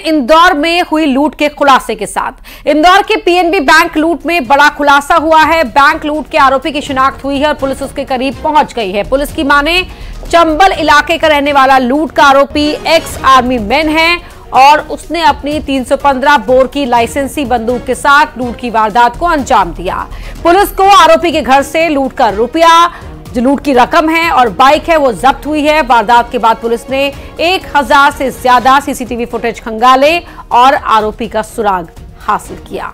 इंदौर में हुई लूट के खुलासे के साथ। इंदौर के पीएनबी बैंक लूट में बड़ा खुलासा हुआ है। बैंक लूट के आरोपी की शिनाख्त हुई है और पुलिस उसके करीब पहुंच गई है। पुलिस की माने चंबल इलाके का रहने वाला लूट का आरोपी एक्स आर्मी मैन है और उसने अपनी 315 बोर की लाइसेंसी बंदूक के साथ लूट की वारदात को अंजाम दिया। पुलिस को आरोपी के घर से लूट का रुपया, जो लूट की रकम है और बाइक है, वो जब्त हुई है। वारदात के बाद पुलिस ने 1000 से ज्यादा सीसीटीवी फुटेज खंगाले और आरोपी का सुराग हासिल किया।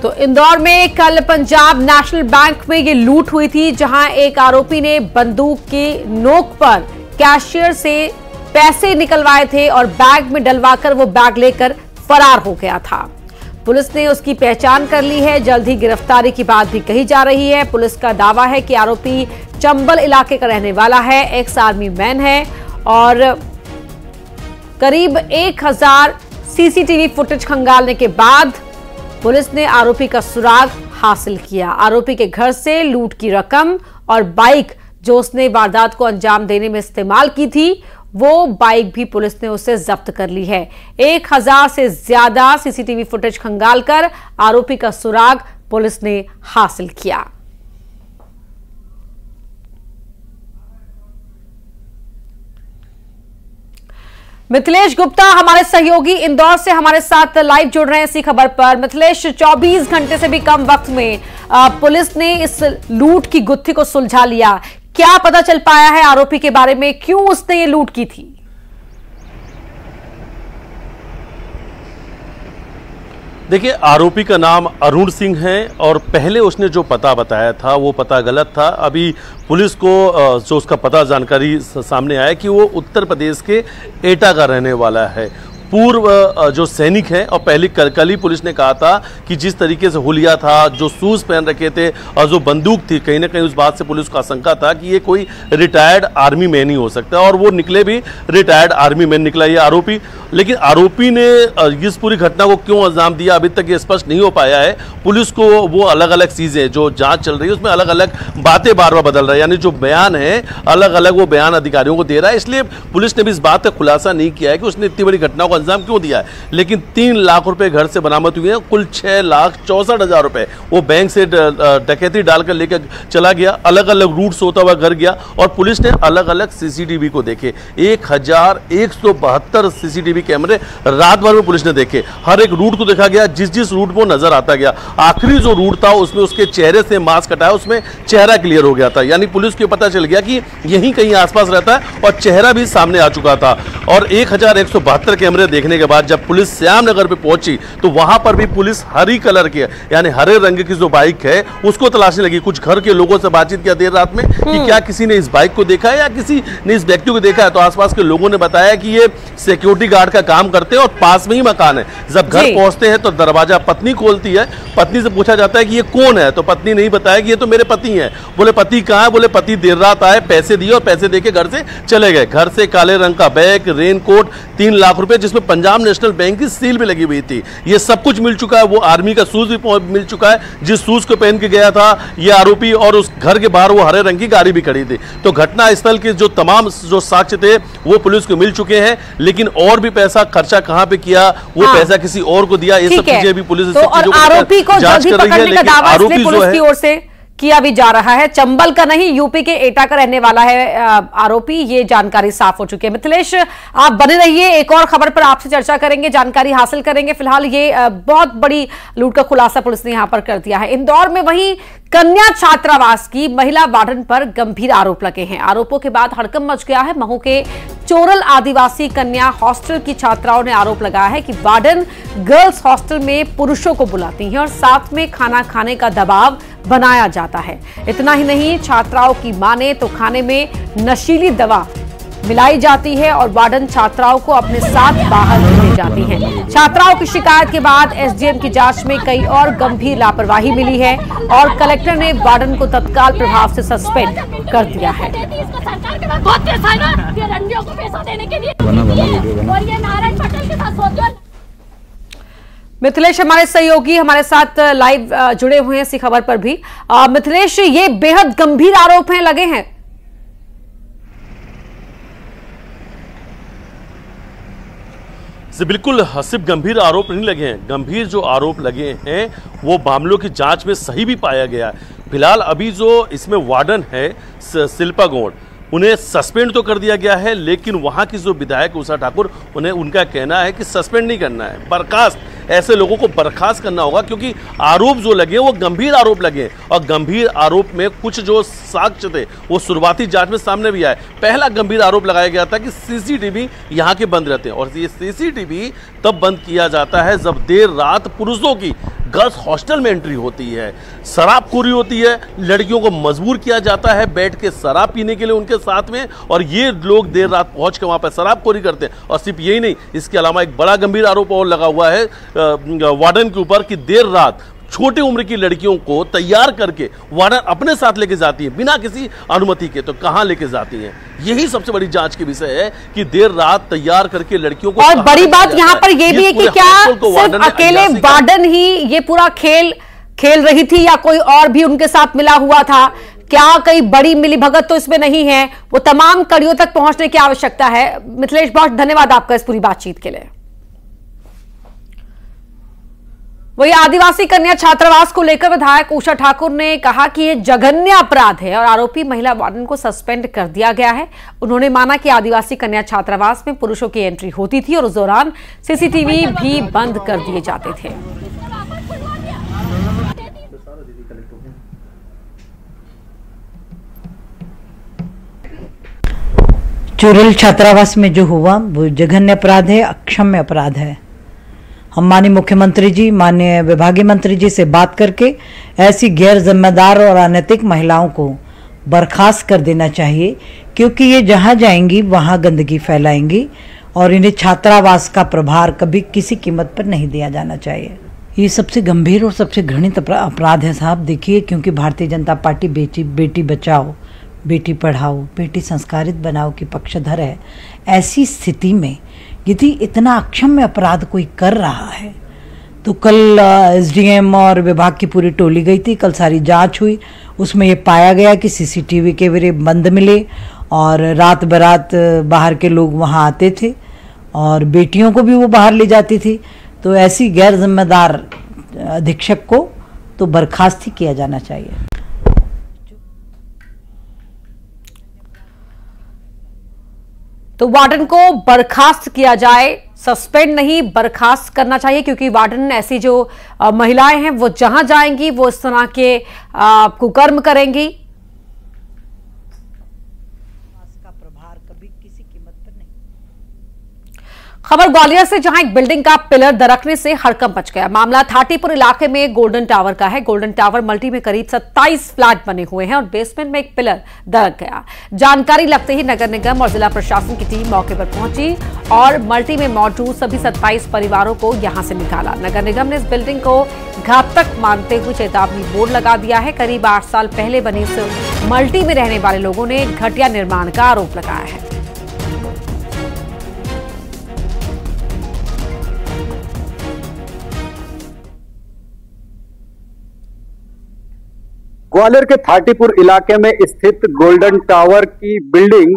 तो इंदौर में कल पंजाब नेशनल बैंक में ये लूट हुई थी, जहां एक आरोपी ने बंदूक की नोक पर कैशियर से पैसे निकलवाए थे और बैग में डलवाकर वो बैग लेकर फरार हो गया था। पुलिस ने उसकी पहचान कर ली है। जल्द ही गिरफ्तारी की बात भी कही जा रही है। पुलिस का दावा है कि आरोपी चंबल इलाके का रहने वाला है, एक्स आर्मी मैन है और करीब 1000 सीसीटीवी फुटेज खंगालने के बाद पुलिस ने आरोपी का सुराग हासिल किया। आरोपी के घर से लूट की रकम और बाइक जो उसने वारदात को अंजाम देने में इस्तेमाल की थी, वो बाइक भी पुलिस ने उसे जब्त कर ली है। 1000 से ज्यादा सीसीटीवी फुटेज खंगालकर आरोपी का सुराग पुलिस ने हासिल किया। मिथिलेश गुप्ता हमारे सहयोगी इंदौर से हमारे साथ लाइव जुड़ रहे हैं इसी खबर पर। मिथिलेश, 24 घंटे से भी कम वक्त में पुलिस ने इस लूट की गुत्थी को सुलझा लिया। क्या पता चल पाया है आरोपी के बारे में, क्यों उसने ये लूट की थी? देखिए, आरोपी का नाम अरुण सिंह है और पहले उसने जो पता बताया था वो पता गलत था। अभी पुलिस को जो उसका पता जानकारी सामने आया कि वो उत्तर प्रदेश के एटा का रहने वाला है, पूर्व जो सैनिक है। और पहले कल ही पुलिस ने कहा था कि जिस तरीके से हुलिया था, जो शूज पहन रखे थे और जो बंदूक थी, कहीं ना कहीं उस बात से पुलिस को आशंका था कि ये कोई रिटायर्ड आर्मी मैन ही हो सकता है और वो निकले भी रिटायर्ड आर्मी मैन निकला ये आरोपी। लेकिन आरोपी ने इस पूरी घटना को क्यों अंजाम दिया अभी तक ये स्पष्ट नहीं हो पाया है। पुलिस को वो अलग अलग चीज़ें जो जांच चल रही है उसमें अलग अलग बातें बार बार बदल रहा है, यानी जो बयान है अलग अलग वो बयान अधिकारियों को दे रहा है। इसलिए पुलिस ने भी इस बात का खुलासा नहीं किया है कि उसने इतनी बड़ी घटना को अंजाम क्यों दिया है। लेकिन 3 लाख रुपए घर से बरामद हुए हैं, कुल 6,64,000 रुपए वो बैंक से डकैती डालकर लेकर चला गया। अलग अलग रूट से होता हुआ घर गया और पुलिस ने अलग अलग सीसीटीवी को देखे। 1172 सीसीटीवी कैमरे रात भर में पुलिस ने देखे। हर एक रूट को देखा गया, जिस जिस रूट पर नजर आता गया। आखिरी जो रूट था उसमें उसके चेहरे से मास्क हटाया, उसमें चेहरा क्लियर हो गया था, यानी पुलिस को पता चल गया कि यहीं कहीं आसपास रहता है और चेहरा भी सामने आ चुका था। और 1172 कैमरे देखने के बाद जब पुलिस श्यामनगर पे पहुंची तो वहां पर भी पुलिस हरी कलर के, यानी हरे रंग की जो बाइक है उसको तलाशने लगी। कुछ घर के लोगों से बातचीत किया देर रात में कि क्या किसी ने इस बाइक को देखा है या किसी ने इस व्यक्ति को देखा है। तो आसपास के लोगों ने बताया कि ये सिक्योरिटी गार्ड का काम करते हैं और पास में ही मकान है। जब घर पहुंचते हैं तो दरवाजा पत्नी खोलती है। पत्नी से पूछा जाता है कि ये कौन है, तो पत्नी नहीं बताया कि ये तो मेरे पति हैं। बोले पति कहाँ है? बोले पति देर रात आए, पैसे दिए और पैसे देके घर से चले गए। घर से काले रंग का बैग, रेनकोट, 3 लाख रुपए, जिसमें पंजाब नेशनल बैंक की सील भी लगी हुई थी, ये सब कुछ मिल चुका है। वो आर्मी का शूज भी मिल चुका है, जिस शूज को पहन के गया था ये आरोपी, और उस घर के बाहर वो हरे रंग की गाड़ी भी खड़ी थी। तो घटना स्थल के जो तमाम जो साक्ष्य थे वो पुलिस को मिल चुके हैं। लेकिन और भी पैसा खर्चा कहां पे किया, वो पैसा किसी और को दिया, ये सब चीजें भी पुलिस आरोपी को जल्दी पकड़ने का दावा पुलिस की ओर से किया भी जा रहा है। चंबल का नहीं, यूपी के एटा का रहने वाला है आरोपी, ये जानकारी साफ हो चुकी है। मिथिलेश, आप बने रहिए, एक और खबर पर आपसे चर्चा करेंगे, जानकारी हासिल करेंगे। फिलहाल ये बहुत बड़ी लूट का खुलासा पुलिस ने यहां पर कर दिया है। इंदौर में वहीं कन्या छात्रावास की महिला वार्डन पर गंभीर आरोप लगे हैं। आरोपों के बाद हड़कंप मच गया है। महू के चोरल आदिवासी कन्या हॉस्टल की छात्राओं ने आरोप लगाया है कि वार्डन गर्ल्स हॉस्टल में पुरुषों को बुलाती हैं और साथ में खाना खाने का दबाव बनाया जाता है। इतना ही नहीं, छात्राओं की माने तो खाने में नशीली दवा मिलाई जाती है और वार्डन छात्राओं को अपने साथ बाहर ले जाती हैं। छात्राओं की शिकायत के बाद एसडीएम की जांच में कई और गंभीर लापरवाही मिली है और कलेक्टर ने वार्डन को तत्काल प्रभाव से सस्पेंड कर दिया है। मिथिलेश हमारे सहयोगी हमारे साथ लाइव जुड़े हुए हैं इसी खबर पर भी। मिथिलेश, ये बेहद गंभीर आरोप हैं लगे हैं। बिल्कुल सिर्फ गंभीर आरोप नहीं लगे हैं, गंभीर जो आरोप लगे हैं वो मामलों की जांच में सही भी पाया गया है। फिलहाल अभी जो इसमें वार्डन है शिल्पा गौड़, उन्हें सस्पेंड तो कर दिया गया है, लेकिन वहां की जो विधायक उषा ठाकुर, उनका कहना है कि सस्पेंड नहीं करना है, बर्खास्त, ऐसे लोगों को बर्खास्त करना होगा, क्योंकि आरोप जो लगे वो गंभीर आरोप लगे और गंभीर आरोप में कुछ जो साक्ष्य थे वो शुरुआती जांच में सामने भी आए। पहला गंभीर आरोप लगाया गया था कि सीसीटीवी यहाँ के बंद रहते हैं, और ये सीसीटीवी तब बंद किया जाता है जब देर रात पुरुषों की गर्ल्स हॉस्टल में एंट्री होती है, शराबखोरी होती है, लड़कियों को मजबूर किया जाता है बैठ के शराब पीने के लिए उनके साथ में, और ये लोग देर रात पहुंच के वहां पर शराबखोरी करते हैं। और सिर्फ यही नहीं, इसके अलावा एक बड़ा गंभीर आरोप और लगा हुआ है वार्डन के ऊपर कि देर रात छोटी उम्र की लड़कियों को तैयार करके वार्डन अपने साथ लेके जाती है बिना किसी अनुमति के। तो कहां लेके जाती हैं, यही सबसे बड़ी जांच के विषय है कि देर रात तैयार करके लड़कियों को। और बड़ी बात यहां पर यह भी है कि क्या सिर्फ अकेले वार्डन ही ये पूरा खेल खेल रही थी या कोई और भी उनके साथ मिला हुआ था? क्या कई बड़ी मिलीभगत तो इसमें नहीं है? वो तमाम कड़ियों तक पहुंचने की आवश्यकता है। मिथिलेश, बहुत धन्यवाद आपका इस पूरी बातचीत के लिए। वही आदिवासी कन्या छात्रावास को लेकर विधायक उषा ठाकुर ने कहा कि यह जघन्य अपराध है और आरोपी महिला वार्डन को सस्पेंड कर दिया गया है। उन्होंने माना कि आदिवासी कन्या छात्रावास में पुरुषों की एंट्री होती थी और उस दौरान सीसीटीवी भी बंद कर दिए जाते थे। चुरुल छात्रावास में जो हुआ वो जघन्य अपराध है, अक्षम्य अपराध है। हम माननीय मुख्यमंत्री जी, माननीय विभागीय मंत्री जी से बात करके ऐसी गैर जिम्मेदार और अनैतिक महिलाओं को बर्खास्त कर देना चाहिए, क्योंकि ये जहां जाएंगी वहां गंदगी फैलाएंगी और इन्हें छात्रावास का प्रभार कभी किसी कीमत पर नहीं दिया जाना चाहिए। ये सबसे गंभीर और सबसे घृणित अपराध है साहब। देखिए, क्योंकि भारतीय जनता पार्टी बेटी बचाओ, बेटी पढ़ाओ, बेटी संस्कारित बनाओ की पक्षधर है। ऐसी स्थिति में यदि इतना अक्षम्य अपराध कोई कर रहा है तो कल एसडीएम और विभाग की पूरी टोली गई थी, कल सारी जांच हुई, उसमें ये पाया गया कि सीसीटीवी कैमरे बंद मिले और रात बरात बाहर के लोग वहां आते थे और बेटियों को भी वो बाहर ले जाती थी। तो ऐसी गैर जिम्मेदार अधीक्षक को तो बर्खास्त ही किया जाना चाहिए। तो वार्डन को बर्खास्त किया जाए, सस्पेंड नहीं बर्खास्त करना चाहिए, क्योंकि वार्डन ऐसी जो महिलाएं हैं वो जहां जाएंगी वो इस तरह के कुकर्म करेंगी। का प्रभार कभी किसी कीमत पर नहीं। खबर ग्वालियर से, जहां एक बिल्डिंग का पिलर दरकने से हड़कंप मच गया। मामला थाटीपुर इलाके में गोल्डन टावर का है। गोल्डन टावर मल्टी में करीब 27 फ्लैट बने हुए हैं और बेसमेंट में एक पिलर दरक गया। जानकारी लगते ही नगर निगम और जिला प्रशासन की टीम मौके पर पहुंची और मल्टी में मौजूद सभी 27 परिवारों को यहां से निकाला। नगर निगम ने इस बिल्डिंग को घातक मानते हुए चेतावनी बोर्ड लगा दिया है। करीब 8 साल पहले बनी इस मल्टी में रहने वाले लोगों ने घटिया निर्माण का आरोप लगाया है। ग्वालियर के थाटीपुर इलाके में स्थित गोल्डन टावर की बिल्डिंग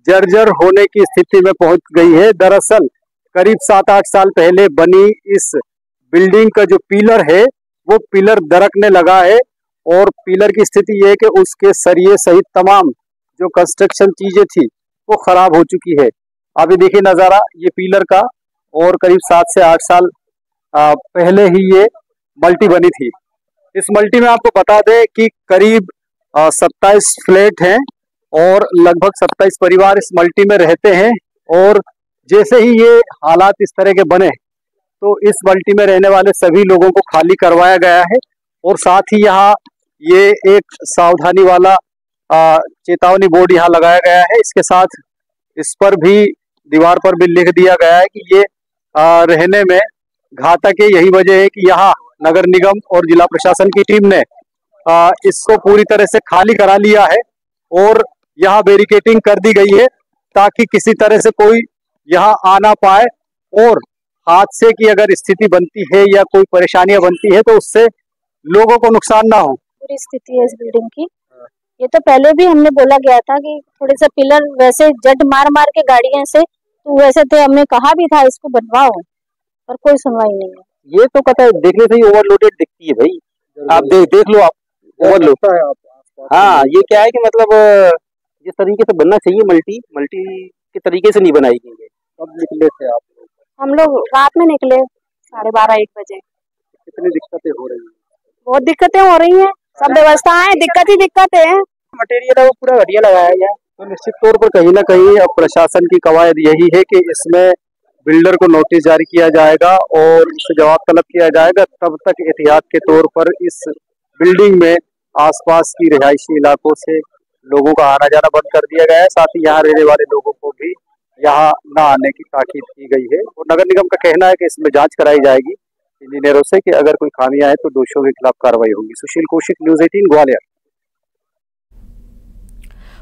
जर्जर होने की स्थिति में पहुंच गई है। दरअसल करीब 7-8 साल पहले बनी इस बिल्डिंग का जो पिलर है वो पिलर दरकने लगा है और पिलर की स्थिति ये है कि उसके सरिये सहित तमाम जो कंस्ट्रक्शन चीजें थी वो खराब हो चुकी है। अभी देखिए नजारा ये पिलर का, और करीब 7 से 8 साल पहले ही ये मल्टी बनी थी। इस मल्टी में आपको बता दें कि करीब 27 फ्लैट हैं और लगभग 27 परिवार इस मल्टी में रहते हैं। और जैसे ही ये हालात इस तरह के बने तो इस मल्टी में रहने वाले सभी लोगों को खाली करवाया गया है और साथ ही यहाँ ये एक सावधानी वाला चेतावनी बोर्ड यहाँ लगाया गया है। इसके साथ इस पर भी दीवार पर भी लिख दिया गया है कि ये रहने में घातक है। यही वजह है कि यहाँ नगर निगम और जिला प्रशासन की टीम ने इसको पूरी तरह से खाली करा लिया है और यहाँ बैरिकेडिंग कर दी गई है ताकि किसी तरह से कोई यहाँ आ ना पाए और हादसे की अगर स्थिति बनती है या कोई परेशानियां बनती है तो उससे लोगों को नुकसान ना हो। पूरी स्थिति है इस बिल्डिंग की। ये तो पहले भी हमने बोला गया था कि थोड़े से पिलर वैसे जड मार मार के गाड़ियां से तो वैसे तो हमने कहा भी था इसको बनवाओ, पर कोई सुनवाई नहीं है। ये तो कहता देखने से ही ओवरलोडेड दिखती है भाई, आप देख लो, आप ओवरलोड है आप। हाँ, ये क्या है कि मतलब जिस तरीके से बनना चाहिए मल्टी के तरीके से नहीं बनाई गई है। कब निकले थे आप? हम लोग रात में निकले 12:30-1 बजे। कितनी दिक्कतें हो रही हैं? बहुत दिक्कतें हो रही हैं, सब व्यवस्थाएं दिक्कत है। मटेरियल है वो पूरा घटिया लगाया गया। तो निश्चित तौर पर कहीं ना कहीं अब प्रशासन की कवायद यही है कि इसमें बिल्डर को नोटिस जारी किया जाएगा और उससे जवाब तलब किया जाएगा। तब तक एहतियात के तौर पर इस बिल्डिंग में आसपास की रिहायशी इलाकों से लोगों का आना जाना बंद कर दिया गया है। साथ ही यहाँ रहने वाले लोगों को भी यहाँ न आने की ताकीद की गई है और नगर निगम का कहना है कि इसमें जांच कराई जाएगी इंजीनियरों से कि अगर कोई खामियां है तो दोषियों के खिलाफ कार्रवाई होगी। सुशील कौशिक, न्यूज़ 18 ग्वालियर।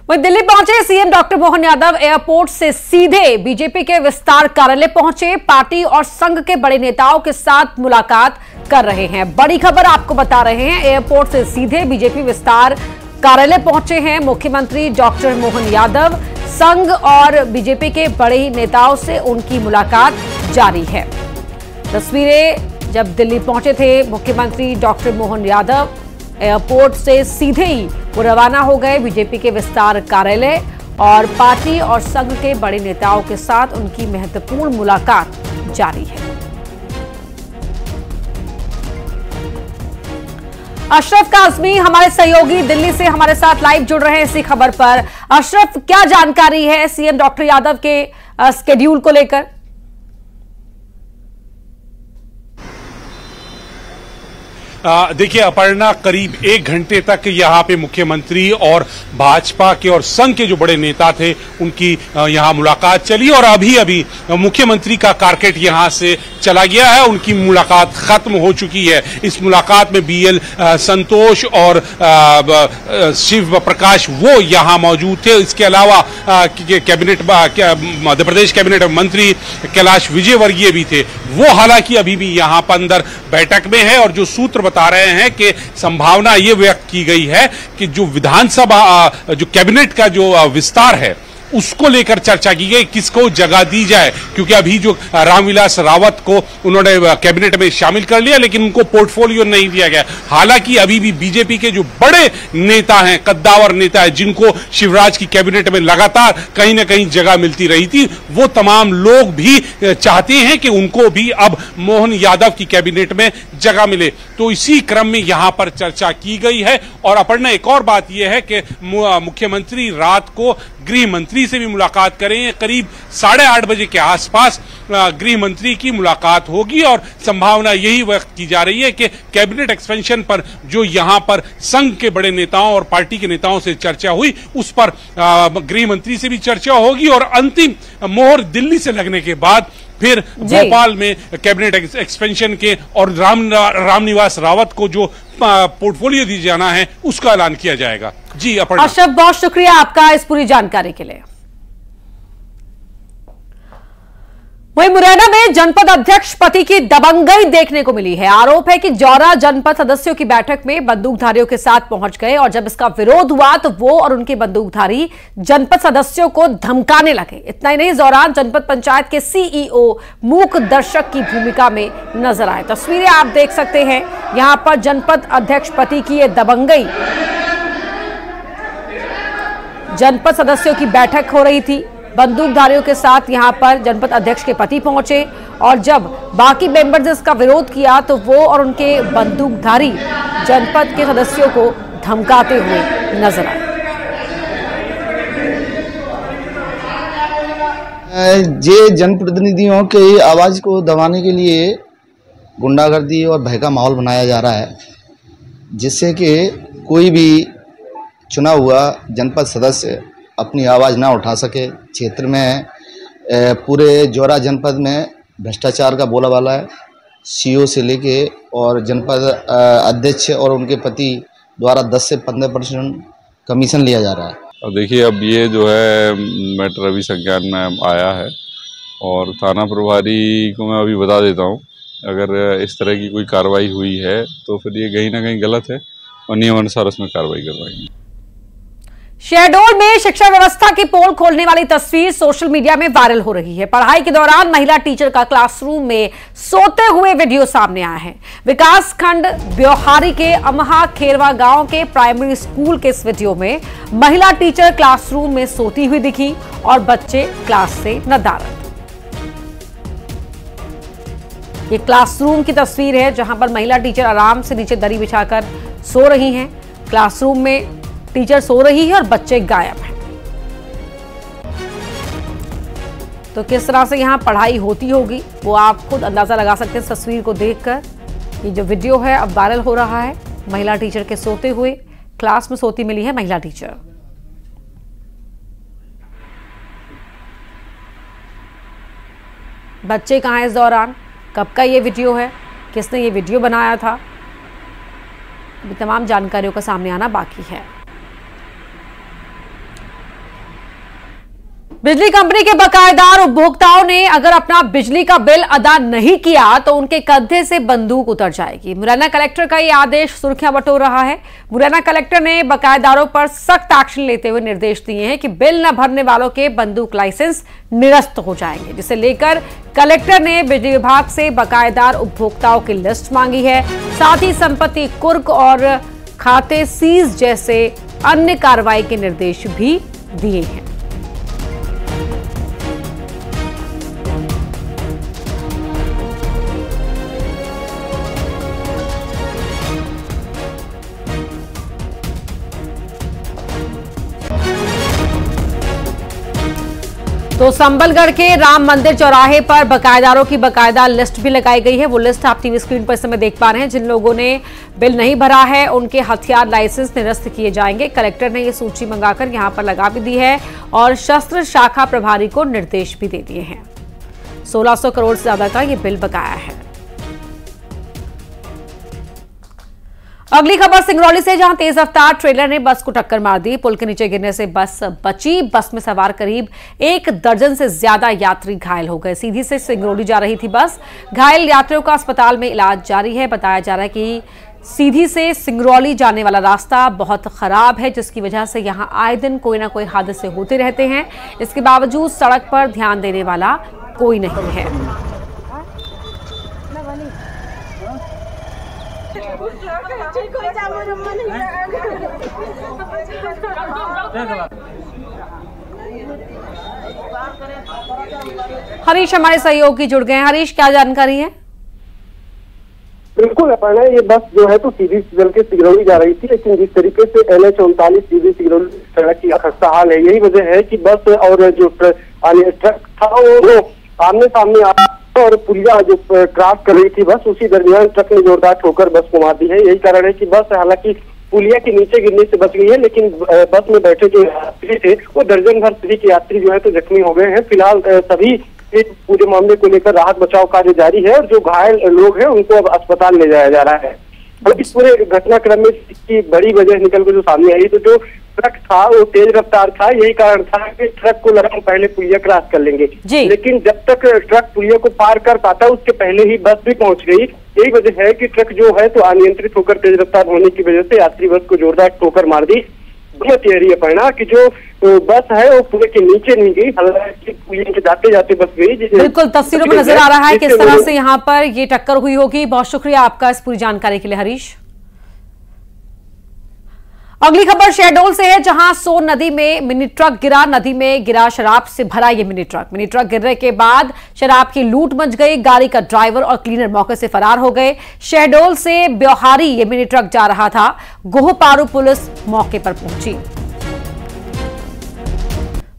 वहीं दिल्ली पहुंचे CM doctor Mohan Yadav airport से सीधे बीजेपी के विस्तार कार्यालय पहुंचे। पार्टी और संघ के बड़े नेताओं के साथ मुलाकात कर रहे हैं। बड़ी खबर आपको बता रहे हैं, एयरपोर्ट से सीधे बीजेपी विस्तार कार्यालय पहुंचे हैं मुख्यमंत्री डॉक्टर मोहन यादव। संघ और बीजेपी के बड़े नेताओं से उनकी मुलाकात जारी है। तस्वीरें जब दिल्ली पहुंचे थे मुख्यमंत्री डॉक्टर मोहन यादव, एयरपोर्ट से सीधे ही वो रवाना हो गए बीजेपी के विस्तार कार्यालय और पार्टी और संघ के बड़े नेताओं के साथ उनकी महत्वपूर्ण मुलाकात जारी है। अशरफ काज़मी हमारे सहयोगी दिल्ली से हमारे साथ लाइव जुड़ रहे हैं इसी खबर पर। अशरफ, क्या जानकारी है सीएम डॉक्टर यादव के स्केड्यूल को लेकर? देखिए अपर्णा, करीब 1 घंटे तक यहाँ पे मुख्यमंत्री और भाजपा के और संघ के जो बड़े नेता थे उनकी यहाँ मुलाकात चली और अभी अभी मुख्यमंत्री का कारकेट यहाँ से चला गया है, उनकी मुलाकात खत्म हो चुकी है। इस मुलाकात में बीएल संतोष और शिव प्रकाश वो यहाँ मौजूद थे। इसके अलावा कैबिनेट मध्य प्रदेश कैबिनेट मंत्री कैलाश विजयवर्गीय भी थे, वो हालांकि अभी भी यहाँ पर अंदर बैठक में है और जो सूत्र बता रहे हैं कि संभावना ये व्यक्त की गई है कि जो विधानसभा जो कैबिनेट का जो विस्तार है उसको लेकर चर्चा की गई, किसको जगह दी जाए, क्योंकि अभी जो रामविलास रावत को उन्होंने कैबिनेट में शामिल कर लिया लेकिन उनको पोर्टफोलियो नहीं दिया गया। हालांकि अभी भी बीजेपी के जो बड़े नेता हैं, कद्दावर नेता हैं, जिनको शिवराज की कैबिनेट में लगातार कहीं ना कहीं जगह मिलती रही थी, वो तमाम लोग भी चाहते हैं कि उनको भी अब मोहन यादव की कैबिनेट में जगह मिले। तो इसी क्रम में यहां पर चर्चा की गई है। और अपर्णा, एक और बात यह है कि मुख्यमंत्री रात को गृह मंत्री से भी मुलाकात करेंगे। करीब 8:30 बजे के आसपास गृह मंत्री की मुलाकात होगी और संभावना यही व्यक्त की जा रही है कि कैबिनेट एक्सपेंशन पर जो यहां पर संघ के बड़े नेताओं और पार्टी के नेताओं से चर्चा हुई उस पर गृह मंत्री से भी चर्चा होगी और अंतिम मोहर दिल्ली से लगने के बाद फिर भोपाल में कैबिनेट एक्सपेंशन के और रामनिवास रावत को जो पोर्टफोलियो दी जाना है उसका ऐलान किया जाएगा। जी अपर्णा। अशरफ, बहुत शुक्रिया आपका इस पूरी जानकारी के लिए। वहीं मुरैना में जनपद अध्यक्ष पति की दबंगई देखने को मिली है। आरोप है कि जौरा जनपद सदस्यों की बैठक में बंदूकधारियों के साथ पहुंच गए और जब इसका विरोध हुआ तो वो और उनके बंदूकधारी जनपद सदस्यों को धमकाने लगे। इतना ही नहीं, इस दौरान जनपद पंचायत के सीईओ मूक दर्शक की भूमिका में नजर आए। तस्वीरें आप देख सकते हैं, यहां पर जनपद अध्यक्ष पति की यह दबंगई। जनपद सदस्यों की बैठक हो रही थी, बंदूकधारियों के साथ यहां पर जनपद अध्यक्ष के पति पहुंचे और जब बाकी मेंबर्स ने इसका विरोध किया तो वो और उनके बंदूकधारी जनपद के सदस्यों को धमकाते हुए नजर आए। ये जनप्रतिनिधियों के आवाज को दबाने के लिए गुंडागर्दी और भय का माहौल बनाया जा रहा है, जिससे कि कोई भी चुना हुआ जनपद सदस्य अपनी आवाज़ ना उठा सके। क्षेत्र में पूरे जौरा जनपद में भ्रष्टाचार का बोलाबाला है। सीईओ से लेके और जनपद अध्यक्ष और उनके पति द्वारा 10 से 15% कमीशन लिया जा रहा है। और देखिए, अब ये जो है मैटर अभी संज्ञान में आया है और थाना प्रभारी को मैं अभी बता देता हूँ, अगर इस तरह की कोई कार्रवाई हुई है तो फिर ये कहीं ना कहीं गलत है और नियमानुसार उसमें कार्रवाई करवाएंगे। शहडोल में शिक्षा व्यवस्था की पोल खोलने वाली तस्वीर सोशल मीडिया में वायरल हो रही है। पढ़ाई के दौरान महिला टीचर का क्लासरूम में सोते हुए वीडियो सामने आया है। विकास खंड ब्योहारी के अमहा खेरवा गांव के प्राइमरी स्कूल के इस वीडियो में महिला टीचर क्लासरूम में सोती हुई दिखी और बच्चे क्लास से नदारद। ये क्लासरूम की तस्वीर है जहां पर महिला टीचर आराम से नीचे दरी बिछाकर सो रही हैं। क्लासरूम में टीचर सो रही है और बच्चे गायब हैं। तो किस तरह से यहां पढ़ाई होती होगी वो आप खुद अंदाजा लगा सकते हैं तस्वीर को देखकर। ये जो वीडियो है अब वायरल हो रहा है, महिला टीचर के सोते हुए, क्लास में सोती मिली है महिला टीचर। बच्चे कहां हैं इस दौरान, कब का ये वीडियो है, किसने ये वीडियो बनाया था, अभी तमाम जानकारियों का सामने आना बाकी है। बिजली कंपनी के बकायेदार उपभोक्ताओं ने अगर अपना बिजली का बिल अदा नहीं किया तो उनके कंधे से बंदूक उतर जाएगी। मुरैना कलेक्टर का यह आदेश सुर्खियां बटोर रहा है। मुरैना कलेक्टर ने बकायेदारों पर सख्त एक्शन लेते हुए निर्देश दिए हैं कि बिल न भरने वालों के बंदूक लाइसेंस निरस्त हो जाएंगे, जिसे लेकर कलेक्टर ने बिजली विभाग से बकायेदार उपभोक्ताओं की लिस्ट मांगी है। साथ ही संपत्ति कुर्क और खाते सीज जैसे अन्य कार्रवाई के निर्देश भी दिए हैं। तो संबलगढ़ के राम मंदिर चौराहे पर बकायेदारों की बकायदा लिस्ट भी लगाई गई है। वो लिस्ट आप टीवी स्क्रीन पर इस समय देख पा रहे हैं। जिन लोगों ने बिल नहीं भरा है उनके हथियार लाइसेंस निरस्त किए जाएंगे। कलेक्टर ने ये सूची मंगाकर यहां पर लगा भी दी है और शस्त्र शाखा प्रभारी को निर्देश भी दे दिए हैं। 1600 करोड़ से ज्यादा का ये बिल बकाया है। अगली खबर सिंगरौली से, जहां तेज रफ्तार ट्रेलर ने बस को टक्कर मार दी। पुल के नीचे गिरने से बस बची। बस में सवार करीब 1 दर्जन से ज्यादा यात्री घायल हो गए। सीधी से सिंगरौली जा रही थी बस। घायल यात्रियों का अस्पताल में इलाज जारी है। बताया जा रहा है कि सीधी से सिंगरौली जाने वाला रास्ता बहुत खराब है, जिसकी वजह से यहां आए दिन कोई ना कोई हादसे होते रहते हैं। इसके बावजूद सड़क पर ध्यान देने वाला कोई नहीं है। हरीश हमारे सहयोगी जुड़ गए हैं। हरीश, क्या जानकारी है? बिल्कुल अपर्णा, ये बस जो है तो सीधी चल के सिंगरौली जा रही थी, लेकिन जिस तरीके से NH 39 सीधी सिंगरौली सड़क की खस्ता हाल है, यही वजह है कि बस और जो ट्रक था वो आमने सामने आ और पुलिया जो क्रॉस कर रही थी बस, उसी दरमियान ट्रक ने जोरदार ठोकर बस को मार दी है। यही कारण है कि बस हालांकि पुलिया के नीचे गिरने से बच गई है, लेकिन बस में बैठे जो यात्री थे वो दर्जन भर सभी के यात्री जो है तो जख्मी हो गए हैं। फिलहाल सभी पूरे मामले को लेकर राहत बचाव कार्य जारी है और जो घायल लोग हैं उनको अब अस्पताल ले जाया जा रहा है। और इस पूरे घटनाक्रम में इसकी बड़ी वजह निकल कर जो सामने आई, तो जो ट्रक था वो तेज रफ्तार था। यही कारण था कि ट्रक को लगा पहले पुलिया क्रॉस कर लेंगे, लेकिन जब तक ट्रक पुलिया को पार कर पाता उसके पहले ही बस भी पहुंच गई। यही वजह है कि ट्रक जो है तो अनियंत्रित होकर तेज रफ्तार होने की वजह से यात्री बस को जोरदार ठोकर मार दी। ये परिणाम कि जो बस है वो पुलिया के नीचे नहीं गई, हालांकि पुलिया के जाते जाते बस गई। बिल्कुल तस्वीरों में नजर आ रहा है किस तरह से यहाँ पर ये टक्कर हुई होगी। बहुत शुक्रिया आपका इस पूरी जानकारी के लिए हरीश। अगली खबर शहडोल से है, जहां सोन नदी में मिनी ट्रक गिरा। नदी में गिरा शराब से भरा ये मिनी ट्रक गिरने के बाद शराब की लूट मच गई। गाड़ी का ड्राइवर और क्लीनर मौके से फरार हो गए। शहडोल से ब्योहारी ये मिनी ट्रक जा रहा था। गोहपारू पुलिस मौके पर पहुंची।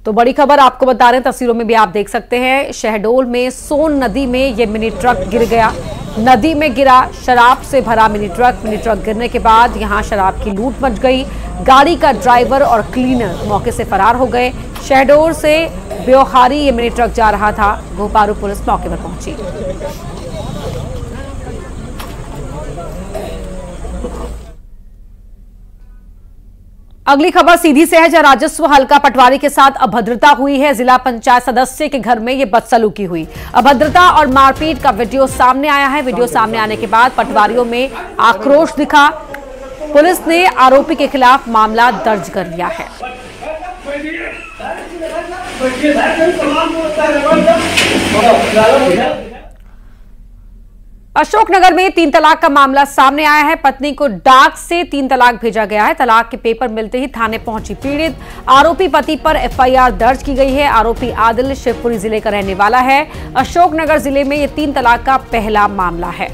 तो बड़ी खबर आपको बता रहे हैं, तस्वीरों में भी आप देख सकते हैं। शहडोल में सोन नदी में ये मिनी ट्रक गिर गया। नदी में गिरा शराब से भरा मिनी ट्रक गिरने के बाद यहां शराब की लूट मच गई। गाड़ी का ड्राइवर और क्लीनर मौके से फरार हो गए। शहडोल से ब्योहारी ये मिनी ट्रक जा रहा था। गोहपारू पुलिस मौके पर पहुंची। अगली खबर सीधी से है, जहां राजस्व हल्का पटवारी के साथ अभद्रता हुई है। जिला पंचायत सदस्य के घर में यह बदसलूकी हुई। अभद्रता और मारपीट का वीडियो सामने आया है। वीडियो सामने आने के बाद पटवारियों में आक्रोश दिखा। पुलिस ने आरोपी के खिलाफ मामला दर्ज कर लिया है। अशोकनगर में 3 तलाक का मामला सामने आया है। पत्नी को डाक से 3 तलाक भेजा गया है। तलाक के पेपर मिलते ही थाने पहुंची पीड़ित। आरोपी पति पर एफआईआर दर्ज की गई है। आरोपी आदिल शिवपुरी जिले का रहने वाला है। अशोकनगर जिले में ये 3 तलाक का पहला मामला है।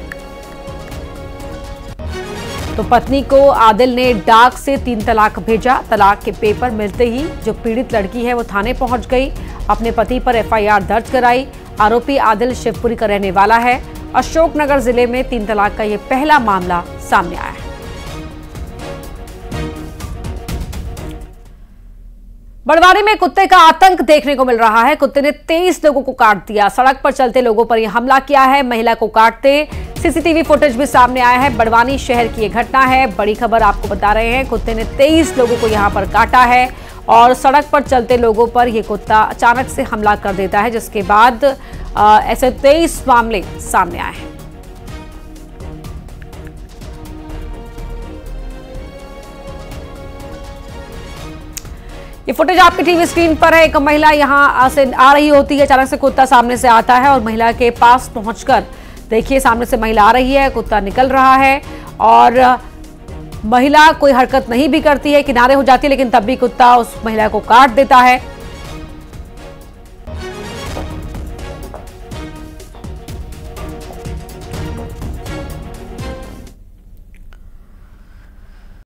तो पत्नी को आदिल ने डाक से 3 तलाक भेजा। तलाक के पेपर मिलते ही जो पीड़ित लड़की है वो थाने पहुंच गई, अपने पति पर एफआईआर दर्ज कराई। आरोपी आदिल शिवपुरी का रहने वाला है। अशोकनगर जिले में 3 तलाक का यह पहला मामला सामने आया है। बड़वानी में कुत्ते का आतंक देखने को मिल रहा है। कुत्ते ने 23 लोगों को काट दिया। सड़क पर चलते लोगों पर यह हमला किया है। महिला को काटते सीसीटीवी फुटेज भी सामने आया है। बड़वानी शहर की यह घटना है। बड़ी खबर आपको बता रहे हैं। कुत्ते ने 23 लोगों को यहां पर काटा है और सड़क पर चलते लोगों पर यह कुत्ता अचानक से हमला कर देता है, जिसके बाद ऐसे 23 मामले सामने आए हैं। ये फुटेज आपकी टीवी स्क्रीन पर है। एक महिला यहां से आ रही होती है, अचानक से कुत्ता सामने से आता है और महिला के पास पहुंचकर देखिए सामने से महिला आ रही है, कुत्ता निकल रहा है और महिला कोई हरकत नहीं भी करती है, किनारे हो जाती है, लेकिन तब भी कुत्ता उस महिला को काट देता है।